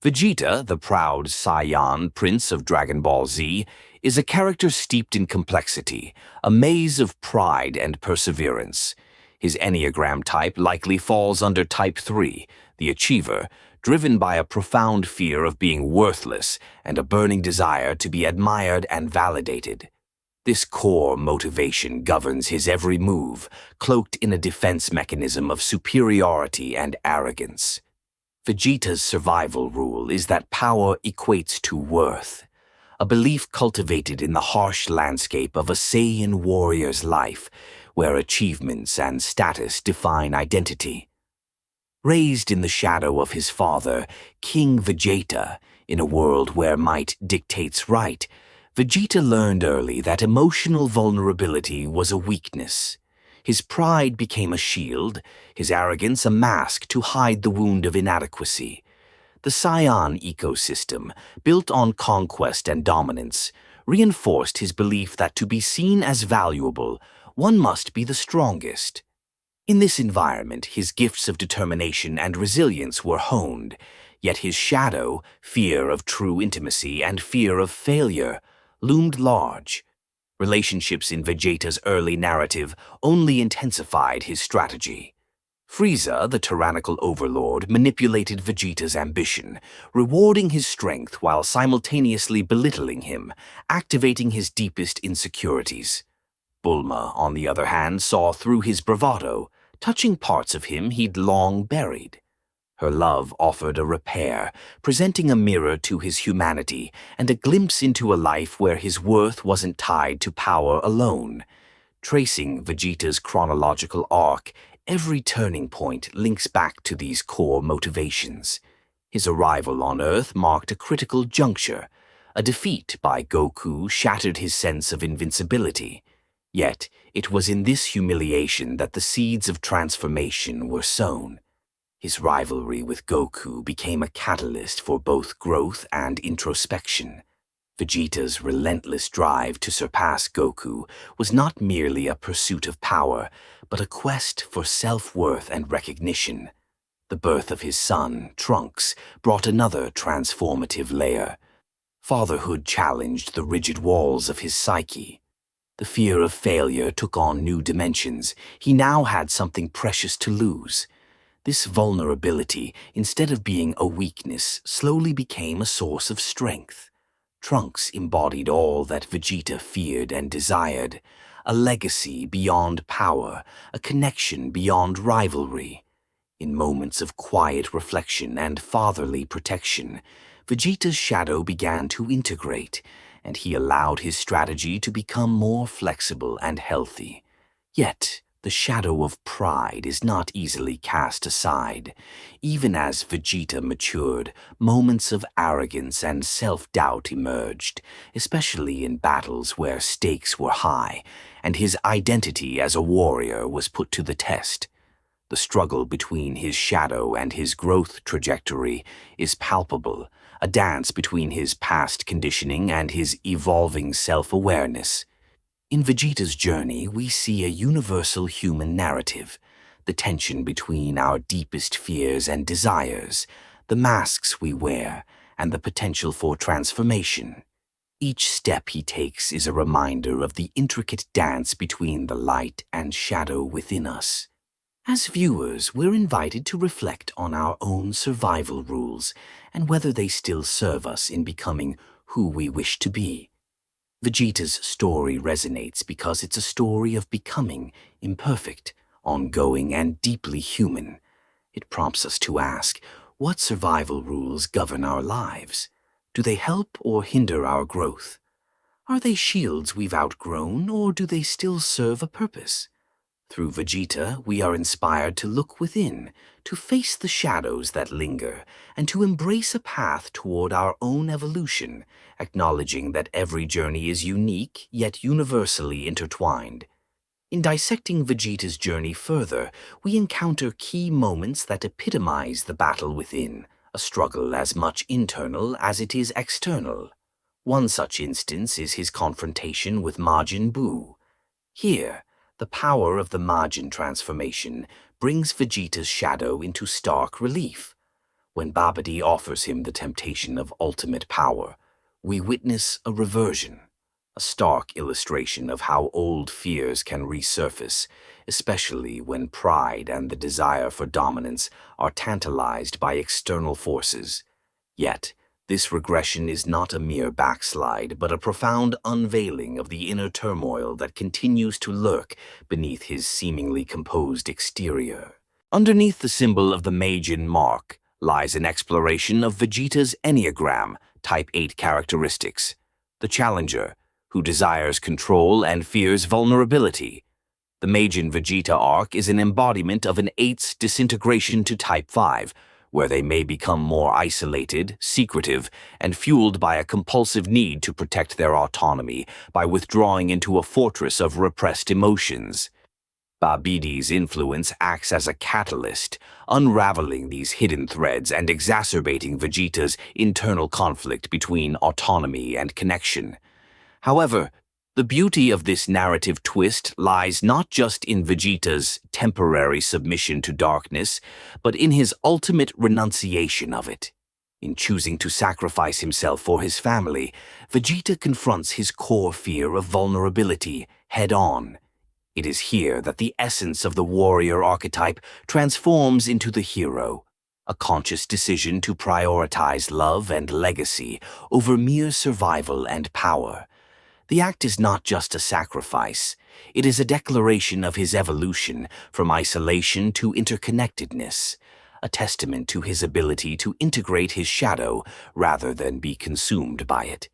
Vegeta, the proud Saiyan, prince of Dragon Ball Z, is a character steeped in complexity, a maze of pride and perseverance. His Enneagram type likely falls under Type 3, the achiever, driven by a profound fear of being worthless and a burning desire to be admired and validated. This core motivation governs his every move, cloaked in a defense mechanism of superiority and arrogance. Vegeta's survival rule is that power equates to worth, a belief cultivated in the harsh landscape of a Saiyan warrior's life, where achievements and status define identity. Raised in the shadow of his father, King Vegeta, in a world where might dictates right, Vegeta learned early that emotional vulnerability was a weakness. His pride became a shield, his arrogance a mask to hide the wound of inadequacy. The Saiyan ecosystem, built on conquest and dominance, reinforced his belief that to be seen as valuable, one must be the strongest. In this environment, his gifts of determination and resilience were honed, yet his shadow, fear of true intimacy and fear of failure, loomed large. Relationships in Vegeta's early narrative only intensified his strategy. Frieza, the tyrannical overlord, manipulated Vegeta's ambition, rewarding his strength while simultaneously belittling him, activating his deepest insecurities. Bulma, on the other hand, saw through his bravado, touching parts of him he'd long buried. Her love offered a repair, presenting a mirror to his humanity and a glimpse into a life where his worth wasn't tied to power alone. Tracing Vegeta's chronological arc, every turning point links back to these core motivations. His arrival on Earth marked a critical juncture. A defeat by Goku shattered his sense of invincibility. Yet, it was in this humiliation that the seeds of transformation were sown. His rivalry with Goku became a catalyst for both growth and introspection. Vegeta's relentless drive to surpass Goku was not merely a pursuit of power, but a quest for self-worth and recognition. The birth of his son, Trunks, brought another transformative layer. Fatherhood challenged the rigid walls of his psyche. The fear of failure took on new dimensions. He now had something precious to lose. This vulnerability, instead of being a weakness, slowly became a source of strength. Trunks embodied all that Vegeta feared and desired, a legacy beyond power, a connection beyond rivalry. In moments of quiet reflection and fatherly protection, Vegeta's shadow began to integrate, and he allowed his strategy to become more flexible and healthy. Yet, the shadow of pride is not easily cast aside. Even as Vegeta matured, moments of arrogance and self-doubt emerged, especially in battles where stakes were high, and his identity as a warrior was put to the test. The struggle between his shadow and his growth trajectory is palpable, a dance between his past conditioning and his evolving self-awareness. In Vegeta's journey, we see a universal human narrative, the tension between our deepest fears and desires, the masks we wear, and the potential for transformation. Each step he takes is a reminder of the intricate dance between the light and shadow within us. As viewers, we're invited to reflect on our own survival rules and whether they still serve us in becoming who we wish to be. Vegeta's story resonates because it's a story of becoming imperfect, ongoing, and deeply human. It prompts us to ask, what survival rules govern our lives? Do they help or hinder our growth? Are they shields we've outgrown, or do they still serve a purpose? Through Vegeta, we are inspired to look within, to face the shadows that linger, and to embrace a path toward our own evolution, acknowledging that every journey is unique yet universally intertwined. In dissecting Vegeta's journey further, we encounter key moments that epitomize the battle within, a struggle as much internal as it is external. One such instance is his confrontation with Majin Buu. Here, the power of the Majin transformation brings Vegeta's shadow into stark relief. When Babidi offers him the temptation of ultimate power, we witness a reversion, a stark illustration of how old fears can resurface, especially when pride and the desire for dominance are tantalized by external forces. Yet, this regression is not a mere backslide, but a profound unveiling of the inner turmoil that continues to lurk beneath his seemingly composed exterior. Underneath the symbol of the Majin mark lies an exploration of Vegeta's Enneagram, Type 8 characteristics. The challenger, who desires control and fears vulnerability. The Majin Vegeta arc is an embodiment of an 8's disintegration to Type 5, where they may become more isolated, secretive, and fueled by a compulsive need to protect their autonomy by withdrawing into a fortress of repressed emotions. Babidi's influence acts as a catalyst, unraveling these hidden threads and exacerbating Vegeta's internal conflict between autonomy and connection. However, the beauty of this narrative twist lies not just in Vegeta's temporary submission to darkness, but in his ultimate renunciation of it. In choosing to sacrifice himself for his family, Vegeta confronts his core fear of vulnerability head-on. It is here that the essence of the warrior archetype transforms into the hero, a conscious decision to prioritize love and legacy over mere survival and power. The act is not just a sacrifice, it is a declaration of his evolution from isolation to interconnectedness, a testament to his ability to integrate his shadow rather than be consumed by it.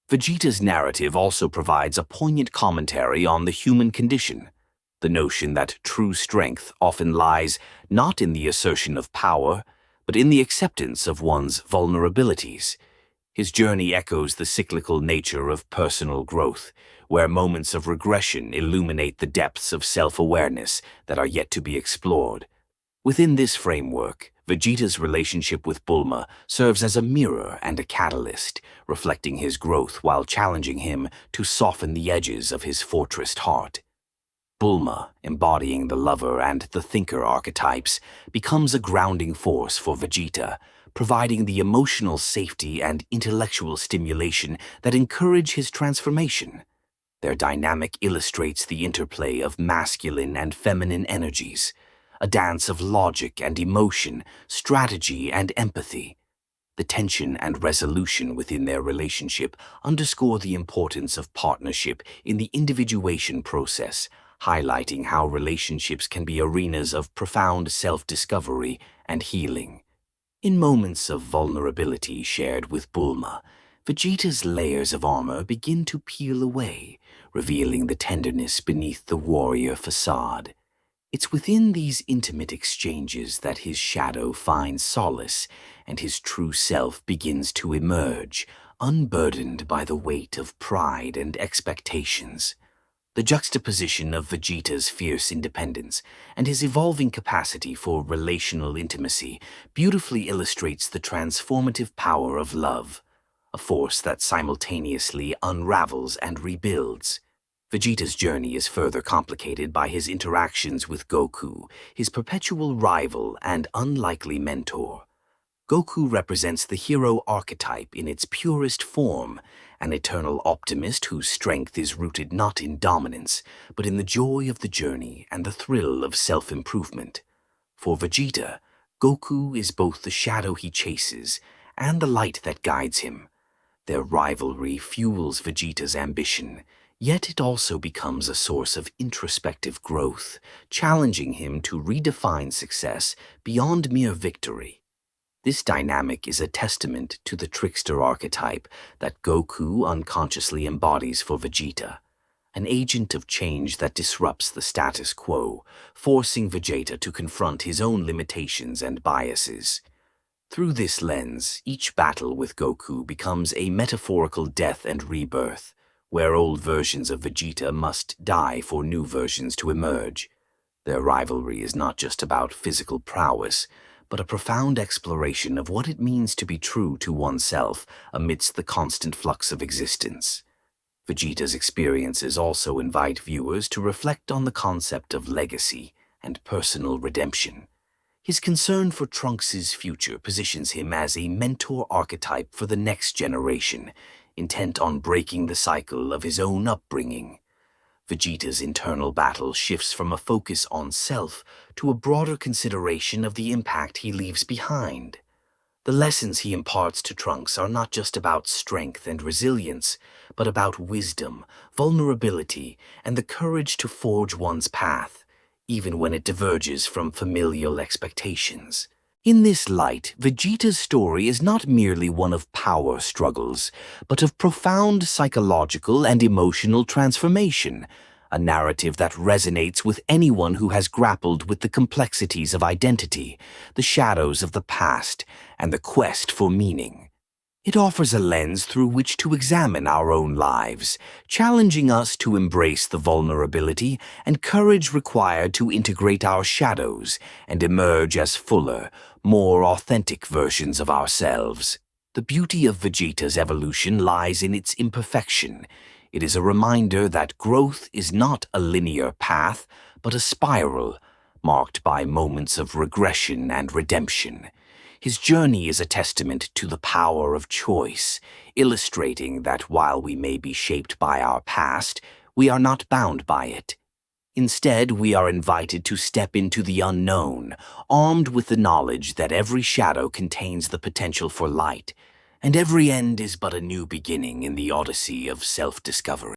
Vegeta's narrative also provides a poignant commentary on the human condition, the notion that true strength often lies not in the assertion of power, but in the acceptance of one's vulnerabilities. His journey echoes the cyclical nature of personal growth, where moments of regression illuminate the depths of self-awareness that are yet to be explored. Within this framework, Vegeta's relationship with Bulma serves as a mirror and a catalyst, reflecting his growth while challenging him to soften the edges of his fortressed heart. Bulma, embodying the lover and the thinker archetypes, becomes a grounding force for Vegeta, providing the emotional safety and intellectual stimulation that encourage his transformation. Their dynamic illustrates the interplay of masculine and feminine energies, a dance of logic and emotion, strategy and empathy. The tension and resolution within their relationship underscore the importance of partnership in the individuation process, highlighting how relationships can be arenas of profound self-discovery and healing. In moments of vulnerability shared with Bulma, Vegeta's layers of armor begin to peel away, revealing the tenderness beneath the warrior facade. It's within these intimate exchanges that his shadow finds solace and his true self begins to emerge, unburdened by the weight of pride and expectations. The juxtaposition of Vegeta's fierce independence and his evolving capacity for relational intimacy beautifully illustrates the transformative power of love, a force that simultaneously unravels and rebuilds. Vegeta's journey is further complicated by his interactions with Goku, his perpetual rival and unlikely mentor. Goku represents the hero archetype in its purest form, an eternal optimist whose strength is rooted not in dominance, but in the joy of the journey and the thrill of self-improvement. For Vegeta, Goku is both the shadow he chases and the light that guides him. Their rivalry fuels Vegeta's ambition, yet it also becomes a source of introspective growth, challenging him to redefine success beyond mere victory. This dynamic is a testament to the trickster archetype that Goku unconsciously embodies for Vegeta, an agent of change that disrupts the status quo, forcing Vegeta to confront his own limitations and biases. Through this lens, each battle with Goku becomes a metaphorical death and rebirth, where old versions of Vegeta must die for new versions to emerge. Their rivalry is not just about physical prowess, but a profound exploration of what it means to be true to oneself amidst the constant flux of existence. Vegeta's experiences also invite viewers to reflect on the concept of legacy and personal redemption. His concern for Trunks' future positions him as a mentor archetype for the next generation, intent on breaking the cycle of his own upbringing. Vegeta's internal battle shifts from a focus on self to a broader consideration of the impact he leaves behind. The lessons he imparts to Trunks are not just about strength and resilience, but about wisdom, vulnerability, and the courage to forge one's path, even when it diverges from familial expectations. In this light, Vegeta's story is not merely one of power struggles, but of profound psychological and emotional transformation, a narrative that resonates with anyone who has grappled with the complexities of identity, the shadows of the past, and the quest for meaning. It offers a lens through which to examine our own lives, challenging us to embrace the vulnerability and courage required to integrate our shadows and emerge as fuller, more authentic versions of ourselves. The beauty of Vegeta's evolution lies in its imperfection. It is a reminder that growth is not a linear path, but a spiral, marked by moments of regression and redemption. His journey is a testament to the power of choice, illustrating that while we may be shaped by our past, we are not bound by it. Instead, we are invited to step into the unknown, armed with the knowledge that every shadow contains the potential for light, and every end is but a new beginning in the odyssey of self-discovery.